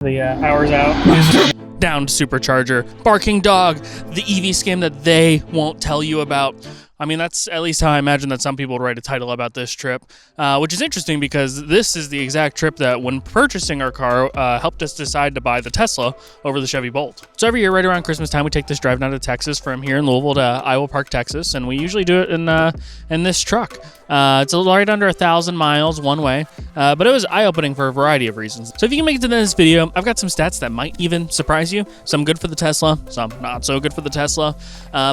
The hours out. Downed supercharger, barking dog, the EV scam that they won't tell you about. I mean, that's at least how I imagine that some people would write a title about this trip, which is interesting because this is the exact trip that when purchasing our car helped us decide to buy the Tesla over the Chevy Bolt. So every year right around Christmas time, we take this drive down to Texas from here in Louisville to Iowa Park, Texas, and we usually do it in this truck. It's right under 1,000 miles one way, but it was eye-opening for a variety of reasons. So if you can make it to the end of this video, I've got some stats that might even surprise you. Some good for the Tesla, some not so good for the Tesla.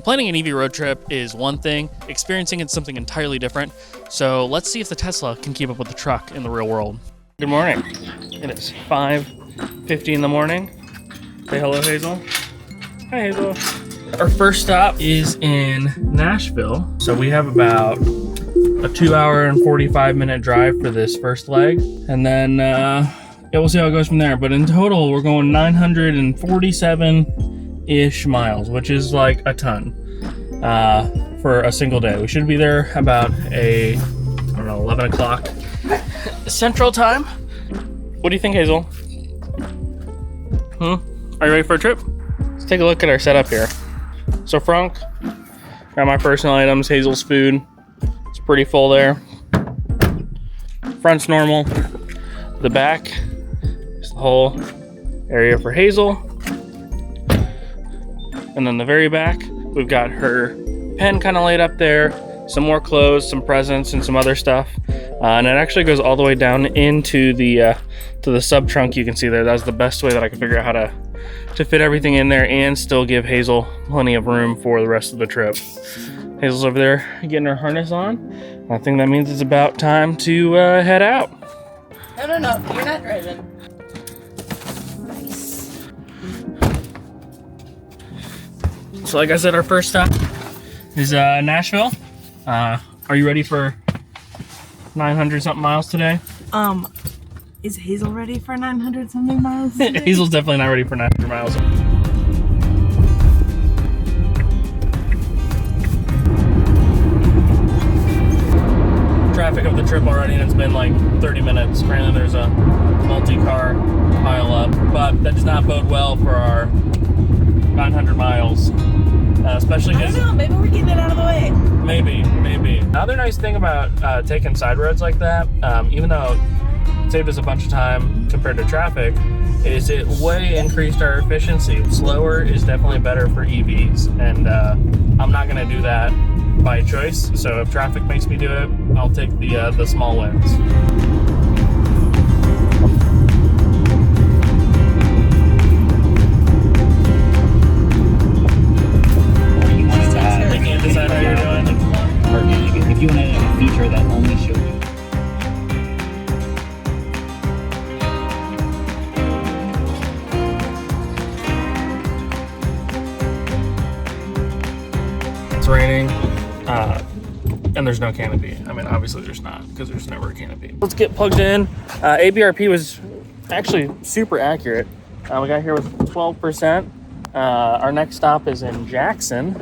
Planning an EV road trip is one thing. Experiencing it's something entirely different. So let's see if the Tesla can keep up with the truck in the real world. Good morning. It is 5:50 in the morning. Say hello, Hazel. Hi, Hazel. Our first stop is in Nashville. So we have about a 2-hour and 45-minute drive for this first leg. And then yeah, we'll see how it goes from there. But in total, we're going 947-ish miles, which is like a ton. For a single day. We should be there about I don't know, 11 o'clock Central Time. What do you think, Hazel? Are you ready for a trip? Let's take a look at our setup here. So Frank, got my personal items, Hazel's food. It's pretty full there. Front's normal. The back is the whole area for Hazel. And then the very back, we've got her pen kind of laid up there, some more clothes, some presents, and some other stuff. And it actually goes all the way down into the to the sub trunk. You can see there. That was the best way that I could figure out how to fit everything in there and still give Hazel plenty of room for the rest of the trip. Hazel's over there getting her harness on. I think that means it's about time to head out. No, you're not driving. Nice. So like I said, our first stop is Nashville. Are you ready for 900 something miles today? Is Hazel ready for 900 something miles today? Hazel's definitely not ready for 900 miles. Traffic of the trip already, and it's been like 30 minutes. Apparently there's a multi-car pile up, but that does not bode well for our 900 miles. Especially I don't know, maybe we're getting it out of the way. Maybe. Another nice thing about taking side roads like that, even though it saved us a bunch of time compared to traffic, is it way increased our efficiency. Slower is definitely better for EVs, and I'm not gonna do that by choice. So if traffic makes me do it, I'll take the small wins. If you want to have a feature that only shows you. It's raining, and there's no canopy. I mean, obviously there's not, because there's never a canopy. Let's get plugged in. ABRP was actually super accurate. We got here with 12%. Our next stop is in Jackson.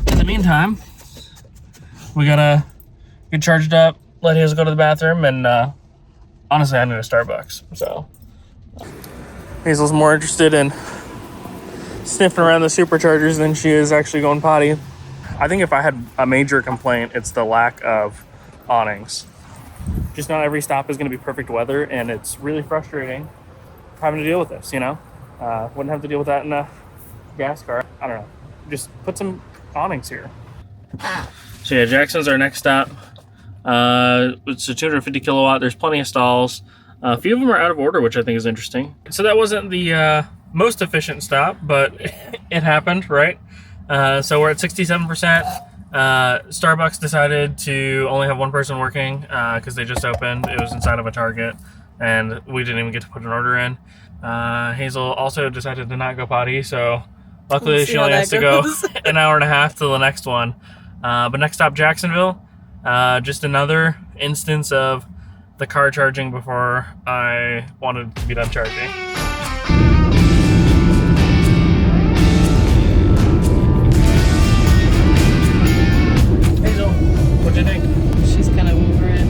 In the meantime, we gotta get charged up, let Hazel go to the bathroom, and honestly, I need a Starbucks. So Hazel's more interested in sniffing around the superchargers than she is actually going potty. I think if I had a major complaint, it's the lack of awnings. Just not every stop is going to be perfect weather, and it's really frustrating having to deal with this, you know? Wouldn't have to deal with that in a gas car. I don't know. Just put some awnings here. So yeah, Jackson's our next stop. It's a 250 kilowatt. There's plenty of stalls. A few of them are out of order, which I think is interesting. So that wasn't the most efficient stop, but it happened, right? So we're at 67%. Starbucks decided to only have one person working because they just opened. It was inside of a Target, and we didn't even get to put an order in. Hazel also decided to not go potty, so luckily she only has to go an hour and a half to the next one. But next stop, Jacksonville. Just another instance of the car charging before I wanted to be done charging. Hazel, what'd you think? She's kind of over it.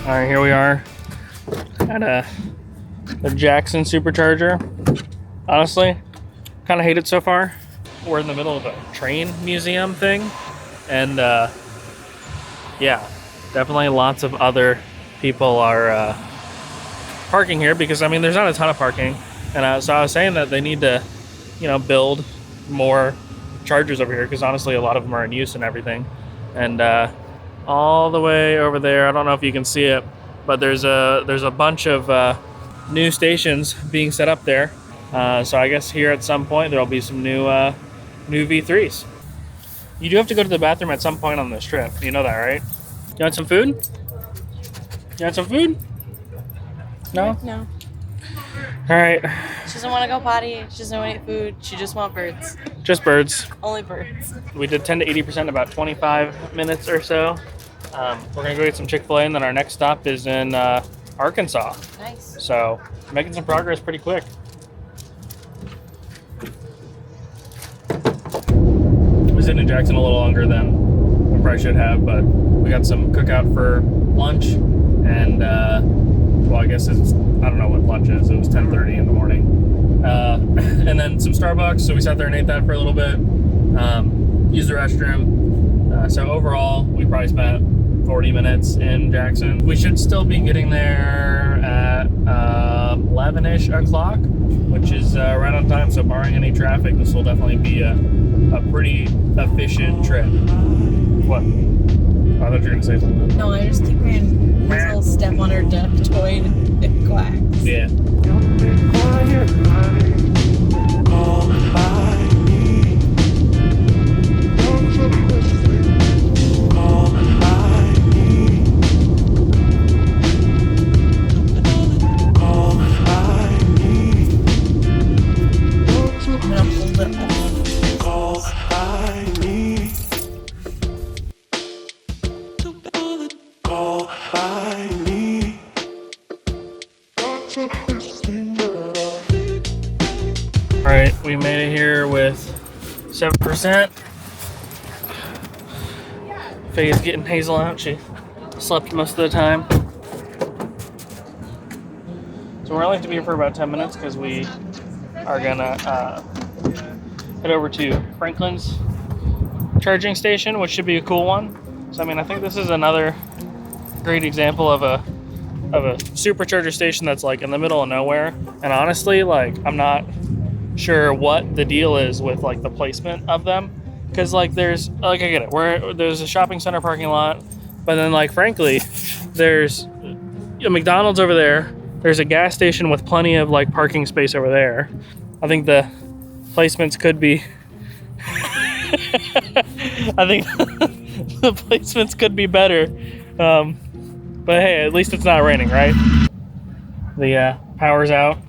All right, here we are at the Jackson supercharger. Honestly, kind of hate it so far. We're in the middle of a train museum thing, and yeah, definitely lots of other people are parking here because I mean there's not a ton of parking, and so I was saying that they need to, you know, build more chargers over here because honestly a lot of them are in use and everything. And all the way over there, I don't know if you can see it, but there's a bunch of new stations being set up there. So I guess here at some point there'll be some new V3s. You do have to go to the bathroom at some point on this trip. You know that, right? You want some food? You want some food? No? No. All right. She doesn't want to go potty. She doesn't want to eat food. She just wants birds. Just birds. Only birds. We did 10 to 80% in about 25 minutes or so. We're going to go get some Chick-fil-A, and then our next stop is in Arkansas. Nice. So making some progress pretty quick. We was in Jackson a little longer than we probably should have, but we got some cookout for lunch, and well, I guess it's, I don't know what lunch is. It was 10:30 in the morning. And then some Starbucks, so we sat there and ate that for a little bit. Used the restroom. So overall, we probably spent 40 minutes in Jackson. We should still be getting there at 11-ish o'clock, which is right on time. So barring any traffic, this will definitely be a pretty efficient trip. What? I thought you were gonna say something. No, I just keep hearing this little step on her duck toy and it quacks. Yeah. Alright, we made it here with 7%. Faye's getting Hazel out. She slept most of the time. So we're only to be here for about 10 minutes because we are gonna head over to Franklin's charging station, which should be a cool one. So I mean, I think this is another great example of a supercharger station that's like in the middle of nowhere. And honestly, like, I'm not sure what the deal is with like the placement of them, because like there's, like, I get it, there's a shopping center parking lot, but then like frankly there's a McDonald's over there, there's a gas station with plenty of like parking space over there. I think the placements could be I think the placements could be better, but hey, at least it's not raining, right? The power's out.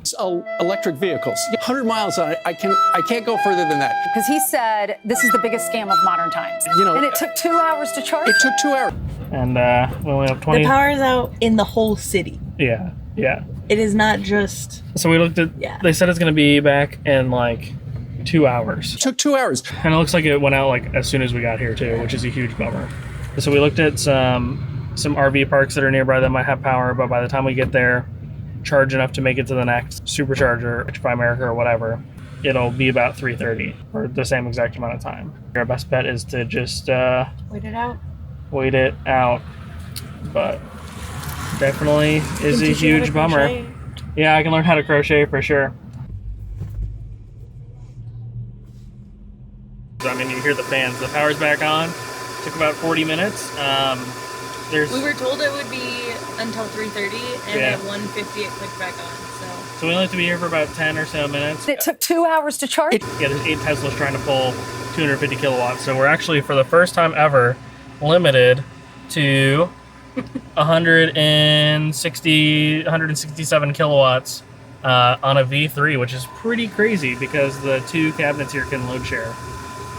Electric vehicles, 100 miles on it. I can't go further than that. Because he said this is the biggest scam of modern times. You know, and it took 2 hours to charge. It took 2 hours. And we only have 20. The power's out in the whole city. Yeah. It is not just. So we looked at. Yeah. They said it's gonna be back in like 2 hours. It took 2 hours. And it looks like it went out like as soon as we got here too, which is a huge bummer. So we looked at some RV parks that are nearby that might have power, but by the time we get there, charge enough to make it to the next supercharger, by America or whatever, it'll be about 3:30 or the same exact amount of time. Our best bet is to just Wait it out. Wait it out, but definitely is a huge bummer. Yeah, I can learn how to crochet for sure. I mean, you hear the fans. The power's back on. Took about 40 minutes. We were told it would be until 3:30, and at 1:50 it clicked back on. So we only have to be here for about 10 or so minutes. It took 2 hours to charge. Yeah, there's 8 Teslas trying to pull 250 kilowatts. So we're actually, for the first time ever, limited to 167 kilowatts on a V3, which is pretty crazy because the 2 cabinets here can load share.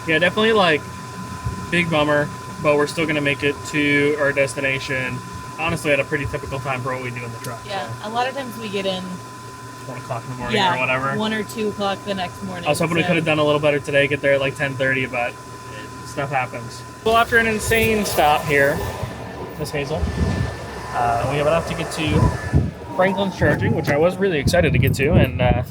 Yeah, definitely like big bummer, but we're still gonna make it to our destination. Honestly, at a pretty typical time for what we do in the truck. Yeah, so. A lot of times we get in 1 o'clock in the morning or whatever. 1 or 2 o'clock the next morning. I was hoping we could have done a little better today, get there at like 10:30, but stuff happens. Well, after an insane stop here, Miss Hazel, We have enough to get to Franklin's charging, which I was really excited to get to, and I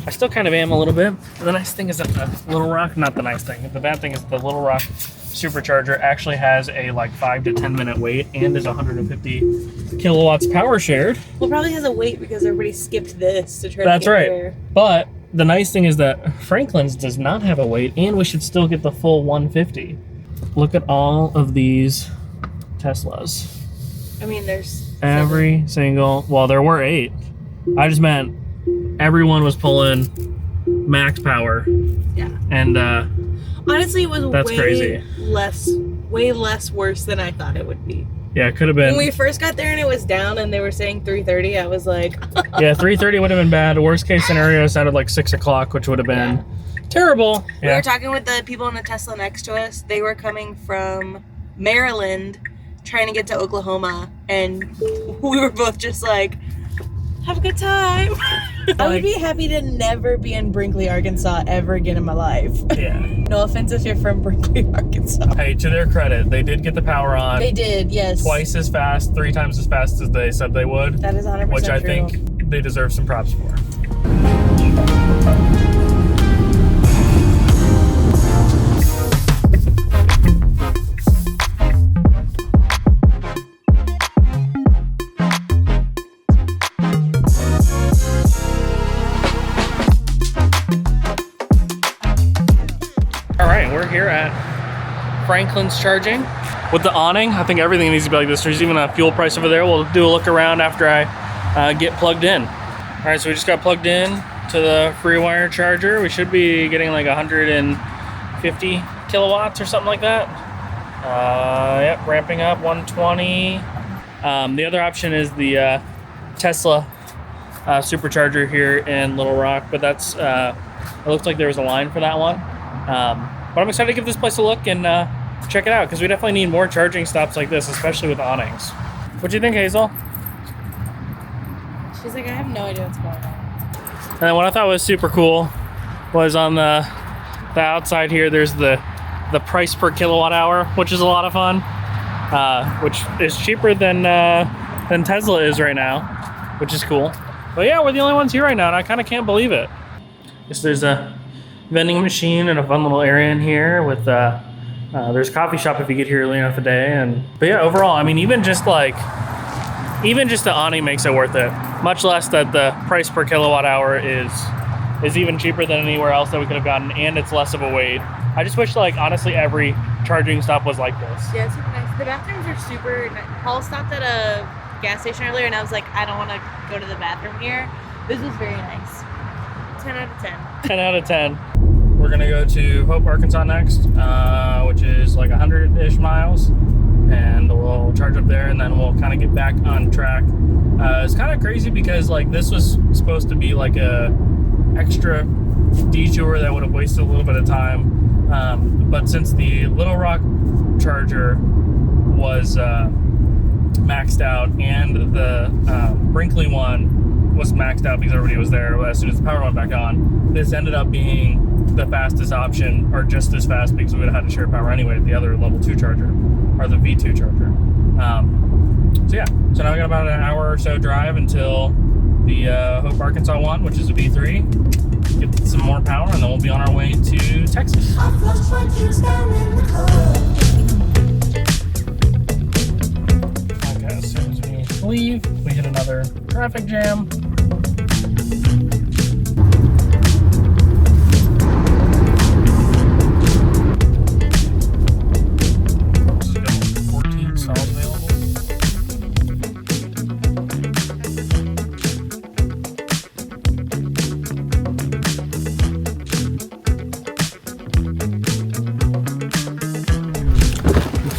still kind of am a little bit. The nice thing is that the Little Rock, not the nice thing, the bad thing is the Little Rock supercharger actually has a like 5 to 10 minute wait and is 150 kilowatts power shared. Well, probably has a wait because everybody skipped this to try That's to get right. there. But the nice thing is that Franklin's does not have a wait, and we should still get the full 150. Look at all of these Teslas. I mean, there's Every single, well, there were 8. I just meant everyone was pulling max power. Yeah. And honestly, it was that's way crazy. way less worse than I thought it would be. Yeah, it could have been. When we first got there and it was down and they were saying 3:30, I was like, yeah, 3:30 would have been bad. Worst case scenario sounded like 6 o'clock, which would have been terrible. We were talking with the people in the Tesla next to us. They were coming from Maryland, trying to get to Oklahoma, and we were both just like, have a good time. I would be happy to never be in Brinkley, Arkansas ever again in my life. Yeah. No offense if you're from Brinkley, Arkansas. Hey, to their credit, they did get the power on. They did, yes. Twice as fast, 3 times as fast as they said they would. That is 100% which I true. think they deserve some props for. We're here at Franklin's charging with the awning. I think everything needs to be like this. There's even a fuel price over there. We'll do a look around after I get plugged in. All right, so we just got plugged in to the FreeWire charger. We should be getting like 150 kilowatts or something like that. Yep, ramping up 120. The other option is the Tesla supercharger here in Little Rock, but that's it looks like there was a line for that one. But I'm excited to give this place a look and check it out because we definitely need more charging stops like this, especially with awnings. What do you think, Hazel? She's like, I have no idea what's going on. And then what I thought was super cool was on the outside here, there's the price per kilowatt hour, which is a lot of fun, which is cheaper than Tesla is right now, which is cool. But yeah, we're the only ones here right now, and I kind of can't believe it. Guess there's a vending machine and a fun little area in here with there's a coffee shop if you get here early enough a day. But yeah, overall, I mean, even just the awning makes it worth it, much less that the price per kilowatt hour is even cheaper than anywhere else that we could have gotten, and it's less of a wait. I just wish, like, honestly, every charging stop was like this. Yeah, it's super nice. The bathrooms are super nice. Paul stopped at a gas station earlier and I was like, I don't want to go to the bathroom here. This was very nice. 10 out of 10. 10 out of 10. We're gonna go to Hope, Arkansas next, which is like 100-ish miles, and we'll charge up there, and then we'll kind of get back on track. It's kind of crazy because like this was supposed to be like a extra detour that would have wasted a little bit of time, but since the Little Rock charger was maxed out and the Brinkley one was maxed out because everybody was there as soon as the power went back on, this ended up being the fastest option, or just as fast, because we would have had to share power anyway at the other level 2 charger, or the V2 charger. So yeah, so now we got about an hour or so drive until the Hope, Arkansas one, which is a V3. Get some more power, and then we'll be on our way to Texas. Okay, as soon as we leave, we hit another traffic jam.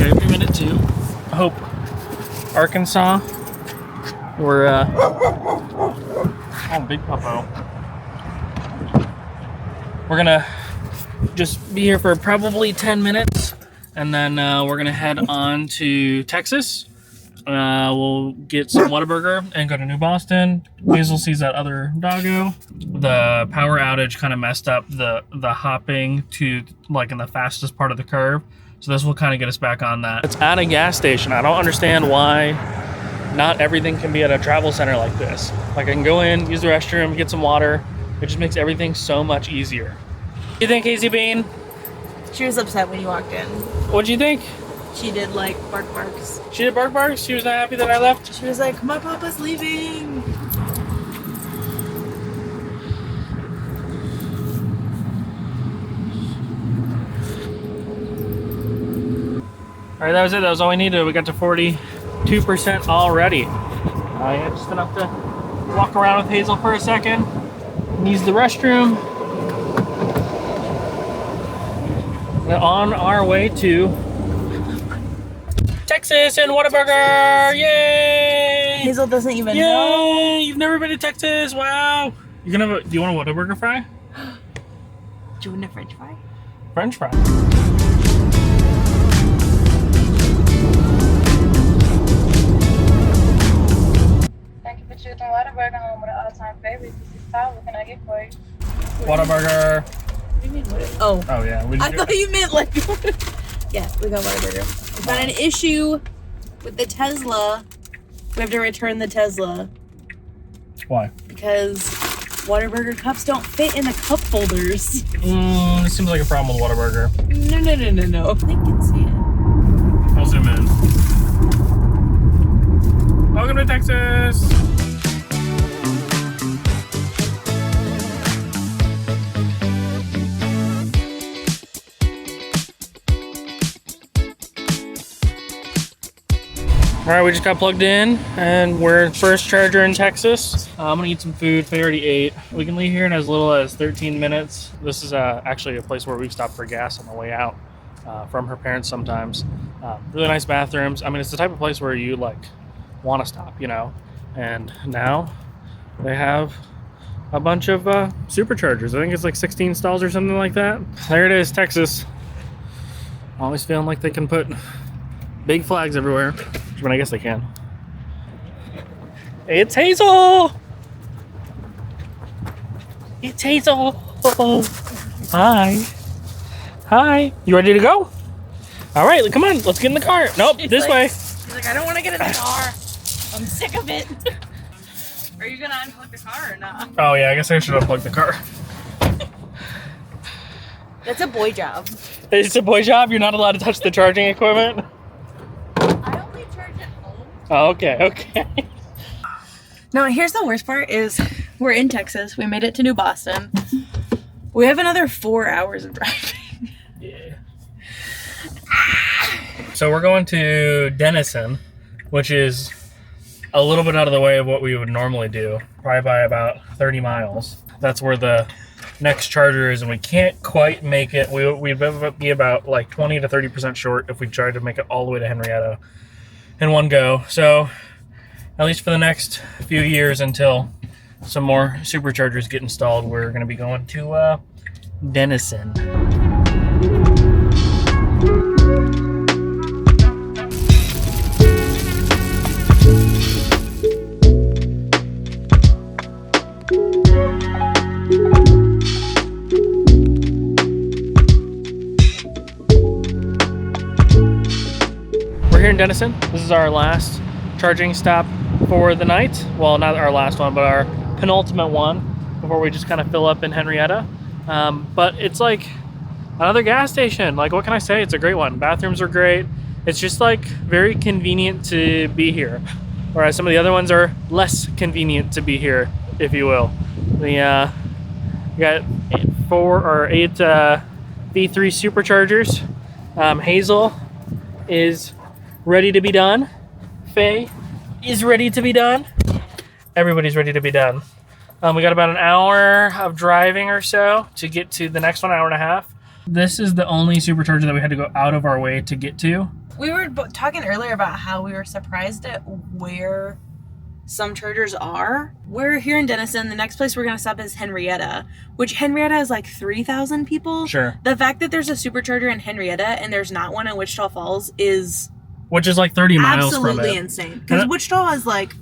Okay, we made it to Hope, Arkansas. We're oh, big puppo. We're gonna just be here for probably 10 minutes, and then we're gonna head on to Texas. We'll get some Whataburger and go to New Boston. Hazel sees that other doggo. The power outage kind of messed up the hopping to like in the fastest part of the curve. So this will kind of get us back on that. It's at a gas station. I don't understand why not everything can be at a travel center like this. Like I can go in, use the restroom, get some water. It just makes everything so much easier. What do you think, Casey Bean? She was upset when you walked in. What do you think? She did like bark barks. She did bark barks? She was not happy that I left? She was like, my papa's leaving. All right, that was it. That was all we needed. We got to 42% already. Yeah, just enough to walk around with Hazel for a second. Use the restroom. We're on our way to Texas and Whataburger! Yay! Hazel doesn't even Yay! know. You've never been to Texas? Wow! You're gonna have do you want a Whataburger fry? Do you want a French fry? French fry. Thank you for choosing Whataburger, home with an all-time favorite. This is Todd. What can I get for you? Whataburger. What do you mean? Oh, Oh yeah. We I thought you meant like. Yeah, we got Whataburger. We got an issue with the Tesla. We have to return the Tesla Why? because Whataburger cups don't fit in the cup holders. This seems like a problem with Whataburger. No. They can see it. I'll zoom in. Welcome to Texas! All right, we just got plugged in and we're first charger in Texas. I'm gonna eat some food. Faye already ate. We can leave here in as little as 13 minutes. This is actually a place where we stop for gas on the way out from her parents sometimes. Really nice bathrooms. I mean, it's the type of place where you like want to stop, you know? And now they have a bunch of superchargers. I think it's like 16 stalls or something like that. There it is, Texas. Always feeling like they can put big flags everywhere. I mean, I guess they can. Hey, it's Hazel! It's Hazel! Hi. Hi. You ready to go? All right, come on. Let's get in the car. Nope, She's this like- way. She's like, I don't want to get in the car. I'm sick of it. Are you gonna unplug the car or not? Oh, yeah, I guess I should unplug the car. That's a boy job. It's a boy job. You're not allowed to touch the charging equipment. I only charge at home. Oh, okay. No, here's the worst part is we're in Texas. We made it to New Boston. We have another 4 hours of driving. Yeah. So we're going to Denison, which is a little bit out of the way of what we would normally do, probably by about 30 miles. That's where the next charger is, and we can't quite make it. We'd be about like 20 to 30% short if we tried to make it all the way to Henrietta in one go. So at least for the next few years until some more superchargers get installed, we're going to be going to Denison. We're here in Denison. This is our last charging stop for the night. Well, not our last one, but our penultimate one before we just kind of fill up in Henrietta. But it's like another gas station. Like, what can I say? It's a great one. Bathrooms are great. It's just like very convenient to be here. Whereas some of the other ones are less convenient to be here, if you will. We got 8 V3 superchargers. Hazel is ready to be done. Faye is ready to be done. Everybody's ready to be done. We got about an hour of driving or so to get to the next one, hour and a half. This is the only supercharger that we had to go out of our way to get to. We were talking earlier about how we were surprised at where some chargers are. We're here in Denison. The next place we're going to stop is Henrietta, which Henrietta is like 3,000 people. Sure. The fact that there's a supercharger in Henrietta and there's not one in Wichita Falls is Which is like 30 miles from absolutely it. insane. Because Wichita has like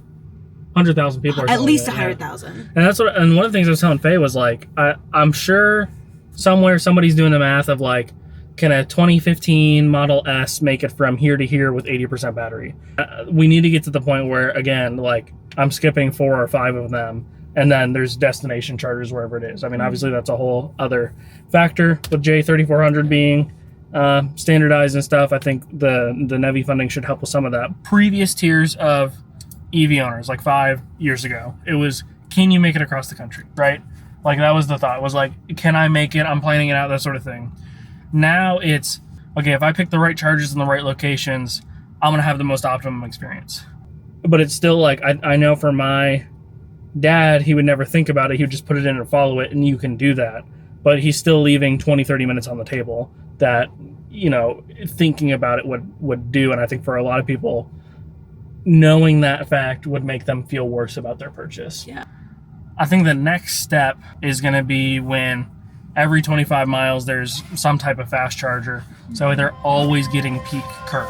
100,000 people or at something least like that, yeah. 100,000. And that's what. And one of the things I was telling Faye was like, I'm sure somewhere somebody's doing the math of like can a 2015 Model S make it from here to here with 80% battery? We need to get to the point where, again, like I'm skipping 4 or 5 of them, and then there's destination chargers wherever it is. I mean, obviously that's a whole other factor with J3400 being standardized and stuff. I think the NEVI funding should help with some of that. Previous tiers of EV owners, like 5 years ago, it was, can you make it across the country, right? Like that was the thought. It was like, can I make it? I'm planning it out, that sort of thing. Now it's, okay, if I pick the right chargers in the right locations, I'm going to have the most optimum experience. But it's still like, I know for my dad, he would never think about it. He would just put it in and follow it, and you can do that. But he's still leaving 20, 30 minutes on the table that, you know, thinking about it would do. And I think for a lot of people, knowing that fact would make them feel worse about their purchase. Yeah. I think the next step is going to be when every 25 miles, there's some type of fast charger. So they're always getting peak curve.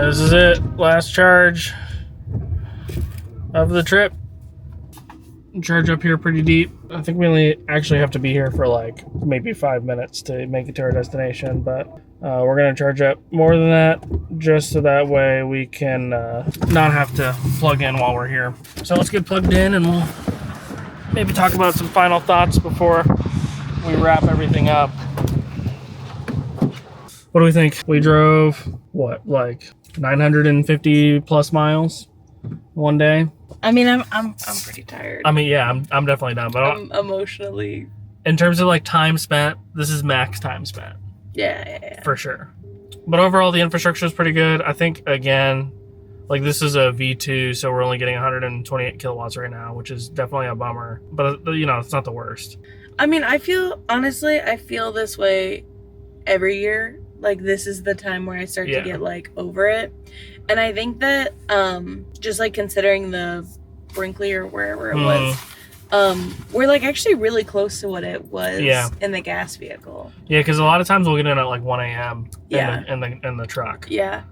This is it, last charge of the trip. Charge up here pretty deep. I think we only actually have to be here for like maybe 5 minutes to make it to our destination, but we're gonna charge up more than that just so that way we can not have to plug in while we're here. So let's get plugged in and we'll maybe talk about some final thoughts before we wrap everything up. What do we think? We drove, what, like 950 plus miles one day? I mean, I'm pretty tired. I mean, yeah, I'm definitely done, but I'm emotionally. in terms of like time spent, this is max time spent. Yeah. For sure. But overall, the infrastructure is pretty good. I think, again, like this is a V2, so we're only getting 128 kilowatts right now, which is definitely a bummer. But, you know, it's not the worst. I mean, I feel this way every year. Like, this is the time where I start to get, like, over it. And I think that, just, like, considering the Brinkley or wherever it was, we're, like, actually really close to what it was in the gas vehicle. Yeah, because a lot of times we'll get in at, like, 1 a.m. Yeah. in the truck. Yeah.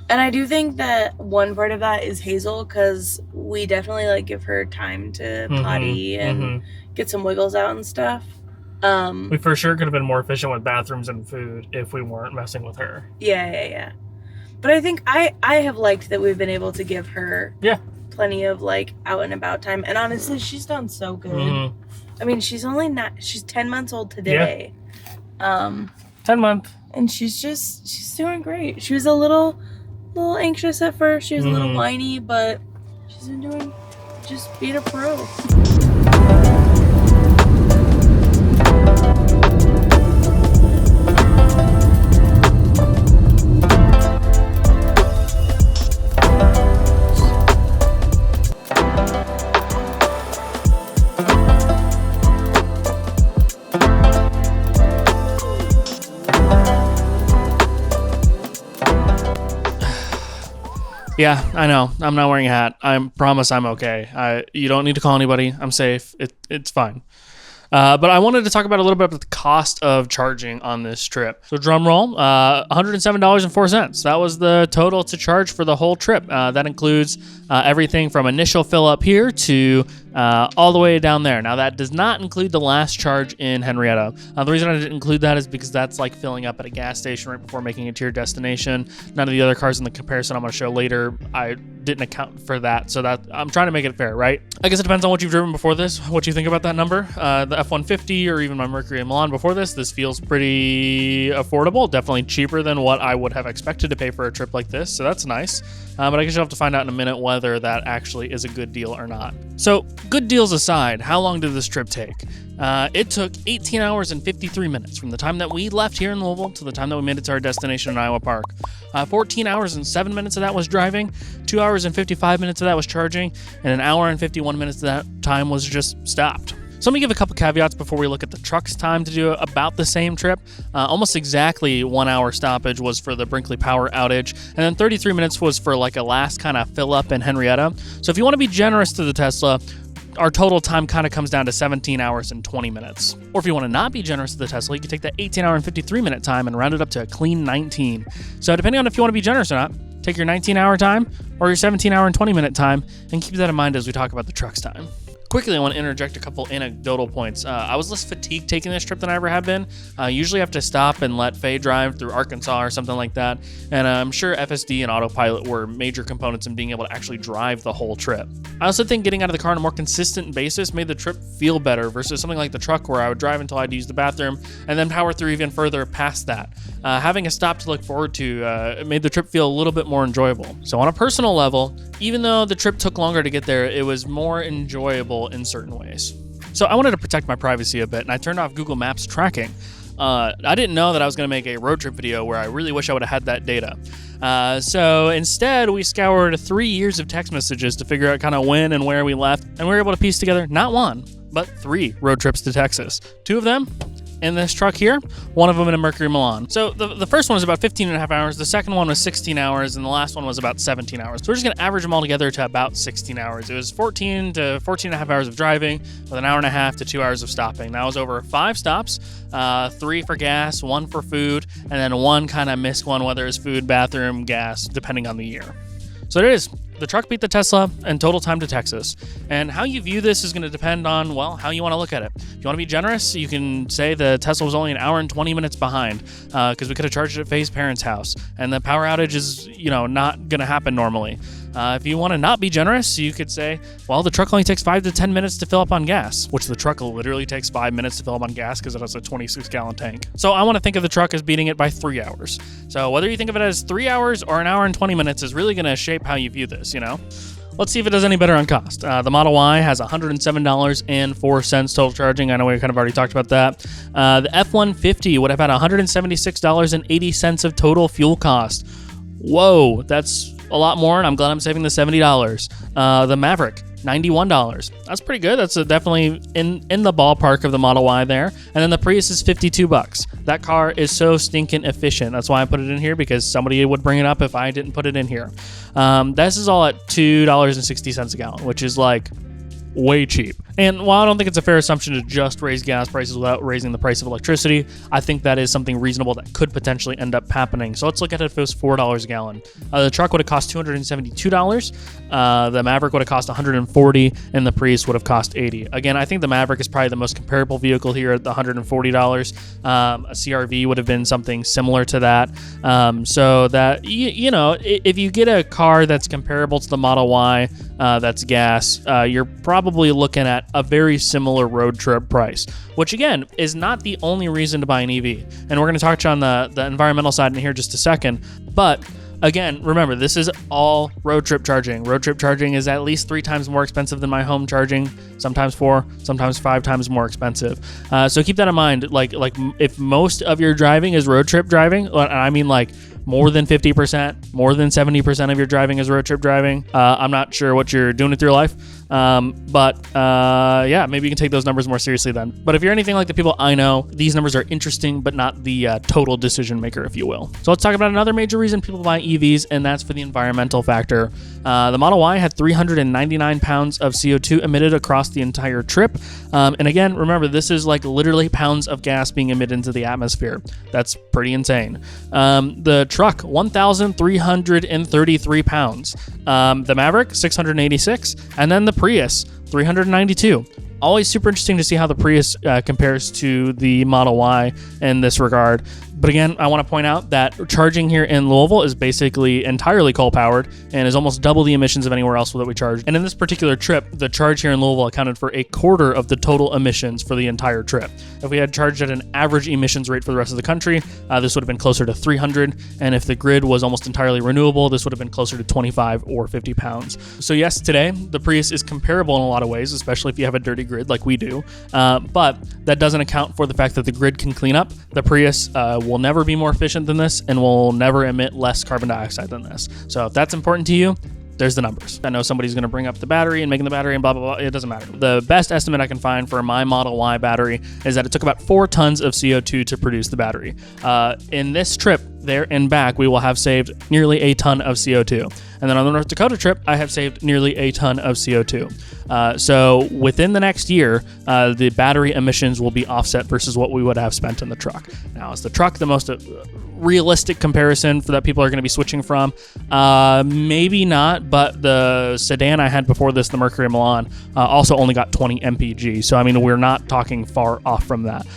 And I do think that one part of that is Hazel, because we definitely, like, give her time to potty and get some wiggles out and stuff. We for sure could have been more efficient with bathrooms and food if we weren't messing with her. Yeah. But I think I have liked that we've been able to give her plenty of, like, out and about time. And honestly, she's done so good. I mean, she's 10 months old today. 10 months. And she's doing great. She was a little anxious at first. She was a little whiny, but she's been doing, just being a pro. Yeah, I know. I'm not wearing a hat. I promise I'm okay. You don't need to call anybody. I'm safe. It's fine. But I wanted to talk about a little bit about the cost of charging on this trip. So drum roll, $107.04. That was the total to charge for the whole trip. That includes everything from initial fill up here to all the way down there. Now that does not include the last charge in Henrietta. The reason I didn't include that is because that's like filling up at a gas station right before making it to your destination. None of the other cars in the comparison I'm going to show later, I didn't account for that. So that I'm trying to make it fair, right? I guess it depends on what you've driven before this, what you think about that number. The F-150 or even my Mercury and Milan before this feels pretty affordable. Definitely cheaper than what I would have expected to pay for a trip like this. So that's nice. But I guess you'll have to find out in a minute whether that actually is a good deal or not. So good deals aside, how long did this trip take? It took 18 hours and 53 minutes from the time that we left here in Louisville to the time that we made it to our destination in Iowa Park. 14 hours and 7 minutes of that was driving, 2 hours and 55 minutes of that was charging, and an hour and 51 minutes of that time was just stopped. So let me give a couple caveats before we look at the truck's time to do about the same trip. Almost exactly 1 hour stoppage was for the Brinkley power outage, and then 33 minutes was for like a last kind of fill up in Henrietta. So if you want to be generous to the Tesla, our total time kind of comes down to 17 hours and 20 minutes. Or if you want to not be generous to the Tesla, you can take that 18 hour and 53 minute time and round it up to a clean 19. So depending on if you want to be generous or not, take your 19 hour time or your 17 hour and 20 minute time, and keep that in mind as we talk about the truck's time. Quickly, I want to interject a couple anecdotal points. I was less fatigued taking this trip than I ever have been. Usually I have to stop and let Faye drive through Arkansas or something like that. And I'm sure FSD and autopilot were major components in being able to actually drive the whole trip. I also think getting out of the car on a more consistent basis made the trip feel better versus something like the truck where I would drive until I had to use the bathroom and then power through even further past that. Having a stop to look forward to made the trip feel a little bit more enjoyable. So on a personal level, even though the trip took longer to get there, it was more enjoyable in certain ways. So I wanted to protect my privacy a bit, and I turned off Google Maps tracking. I didn't know that I was going to make a road trip video where I really wish I would have had that data. So instead, we scoured 3 years of text messages to figure out kind of when and where we left, and we were able to piece together not 1, but 3 road trips to Texas. 2 of them in this truck here, 1 of them in a Mercury Milan. So the first one was about 15 and a half hours, the second one was 16 hours, and the last one was about 17 hours. So we're just gonna average them all together to about 16 hours. It was 14 to 14 and a half hours of driving with an hour and a half to 2 hours of stopping. That was over 5 stops, 3 for gas, 1 for food, and then 1 kind of missed one, whether it's food, bathroom, gas, depending on the year. So there it is. The truck beat the Tesla and total time to Texas. And how you view this is going to depend on, well, how you want to look at it. If you want to be generous, you can say the Tesla was only an hour and 20 minutes behind because we could have charged it at Faye's parents' house. And the power outage is, not going to happen normally. If you want to not be generous, you could say, well, the truck only takes 5 to 10 minutes to fill up on gas, which the truck literally takes 5 minutes to fill up on gas because it has a 26-gallon tank. So I want to think of the truck as beating it by 3 hours. So whether you think of it as 3 hours or an hour and 20 minutes is really going to shape how you view this, Let's see if it does any better on cost. The Model Y has $107.04 total charging. I know we kind of already talked about that. The F-150 would have had $176.80 of total fuel cost. Whoa, that's a lot more, and I'm glad I'm saving the $70. The Maverick, $91. That's pretty good. That's definitely in the ballpark of the Model Y there. And then the Prius is $52. That car is so stinking efficient. That's why I put it in here, because somebody would bring it up if I didn't put it in here. This is all at $2.60 a gallon, which is like way cheap. And while I don't think it's a fair assumption to just raise gas prices without raising the price of electricity, I think that is something reasonable that could potentially end up happening. So let's look at it if it was $4 a gallon. The truck would have cost $272. The Maverick would have cost $140, and the Prius would have cost $80. Again, I think the Maverick is probably the most comparable vehicle here at the $140. A CRV would have been something similar to that. So that, if you get a car that's comparable to the Model Y, that's gas, you're probably looking at a very similar road trip price, which again is not the only reason to buy an EV. And we're going to touch on the environmental side in here just a second. But again, remember, this is all road trip charging. Road trip charging is at least 3 times more expensive than my home charging, sometimes 4, sometimes 5 times more expensive. So keep that in mind. Like if most of your driving is road trip driving, I mean like more than 50%, more than 70% of your driving is road trip driving. I'm not sure what you're doing with your life. But maybe you can take those numbers more seriously then. But if you're anything like the people I know, these numbers are interesting, but not the total decision maker, if you will. So let's talk about another major reason people buy EVs, and that's for the environmental factor. The Model Y had 399 pounds of CO2 emitted across the entire trip. And again, remember, this is like literally pounds of gas being emitted into the atmosphere. That's pretty insane. The truck, 1,333 pounds. The Maverick, 686. And then the Prius, 392. Always super interesting to see how the Prius compares to the Model Y in this regard. But again, I want to point out that charging here in Louisville is basically entirely coal-powered and is almost double the emissions of anywhere else that we charge. And in this particular trip, the charge here in Louisville accounted for 1/4 of the total emissions for the entire trip. If we had charged at an average emissions rate for the rest of the country, this would have been closer to 300. And if the grid was almost entirely renewable, this would have been closer to 25 or 50 pounds. So yes, today, the Prius is comparable in a lot of ways, especially if you have a dirty grid like we do. But that doesn't account for the fact that the grid can clean up. The Prius will never be more efficient than this and will never emit less carbon dioxide than this. So if that's important to you, there's the numbers. I know somebody's going to bring up the battery and making the battery and blah, blah, blah. It doesn't matter. The best estimate I can find for my Model Y battery is that it took about 4 tons of CO2 to produce the battery. In this trip there and back, we will have saved nearly a ton of CO2. And then on the North Dakota trip, I have saved nearly a ton of CO2. So within the next year, the battery emissions will be offset versus what we would have spent in the truck. Now, is the truck the most realistic comparison for that people are going to be switching from? Maybe not, but the sedan I had before this, the Mercury Milan, also only got 20 mpg. So, I mean, we're not talking far off from that.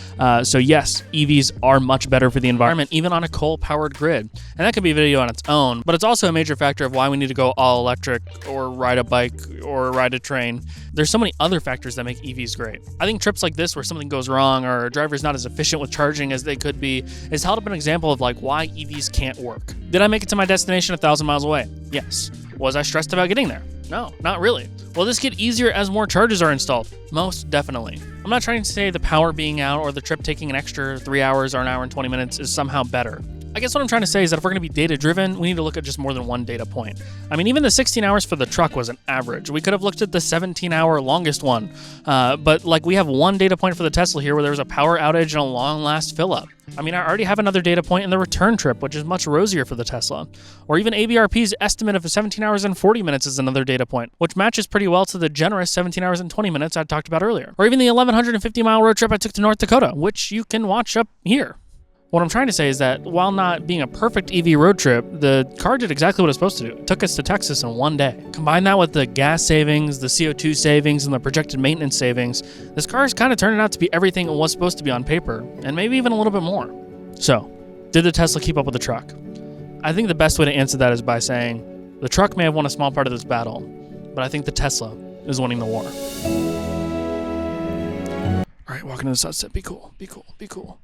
So yes, EVs are much better for the environment, even on a coal-powered grid. And that could be a video on its own, but it's also a major factor of why we need to go all electric or ride a bike or ride a train. There's so many other factors that make EVs great. I think trips like this where something goes wrong or a driver's not as efficient with charging as they could be is held up an example of like why EVs can't work. Did I make it to my destination 1,000 miles away? Yes. Was I stressed about getting there? No, not really. Will this get easier as more charges are installed? Most definitely. I'm not trying to say the power being out or the trip taking an extra 3 hours or an hour and 20 minutes is somehow better. I guess what I'm trying to say is that if we're going to be data driven, we need to look at just more than one data point. I mean, even the 16 hours for the truck was an average. We could have looked at the 17-hour longest one, but like we have one data point for the Tesla here where there was a power outage and a long last fill up. I mean, I already have another data point in the return trip, which is much rosier for the Tesla. Or even ABRP's estimate of 17 hours and 40 minutes is another data point, which matches pretty well to the generous 17 hours and 20 minutes I talked about earlier. Or even the 1,150-mile road trip I took to North Dakota, which you can watch up here. What I'm trying to say is that while not being a perfect EV road trip, the car did exactly what it's supposed to do. It took us to Texas in one day. Combine that with the gas savings, the CO2 savings, and the projected maintenance savings, this car is kind of turning out to be everything it was supposed to be on paper, and maybe even a little bit more. So, did the Tesla keep up with the truck? I think the best way to answer that is by saying, the truck may have won a small part of this battle, but I think the Tesla is winning the war. All right, walking to the sunset. Be cool, be cool, be cool.